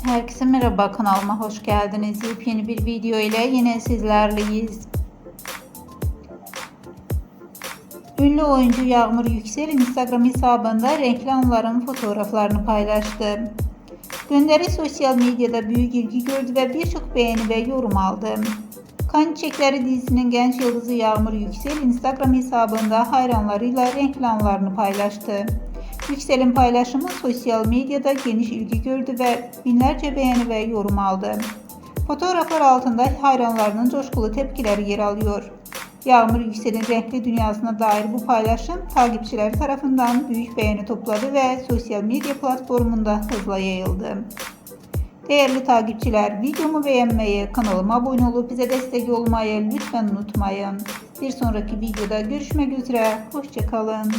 Herkese merhaba, kanalıma hoş geldiniz. Yepyeni bir video ile yine sizlerleyiz. Ünlü oyuncu Yağmur Yüksel Instagram hesabında renkli anların fotoğraflarını paylaştı. Gönderi sosyal medyada büyük ilgi gördü ve birçok beğeni ve yorum aldı. Kan Çiçekleri dizisinin genç yıldızı Yağmur Yüksel Instagram hesabında hayranlarıyla renkli anlarını paylaştı. Yüksel'in paylaşımı sosyal medyada geniş ilgi gördü ve binlerce beğeni ve yorum aldı. Fotoğraflar altında hayranlarının coşkulu tepkileri yer alıyor. Yağmur Yüksel'in renkli dünyasına dair bu paylaşım takipçileri tarafından büyük beğeni topladı ve sosyal medya platformunda hızla yayıldı. Değerli takipçiler, videomu beğenmeyi, kanalıma abone olup bize destek olmayı lütfen unutmayın. Bir sonraki videoda görüşmek üzere, hoşça kalın.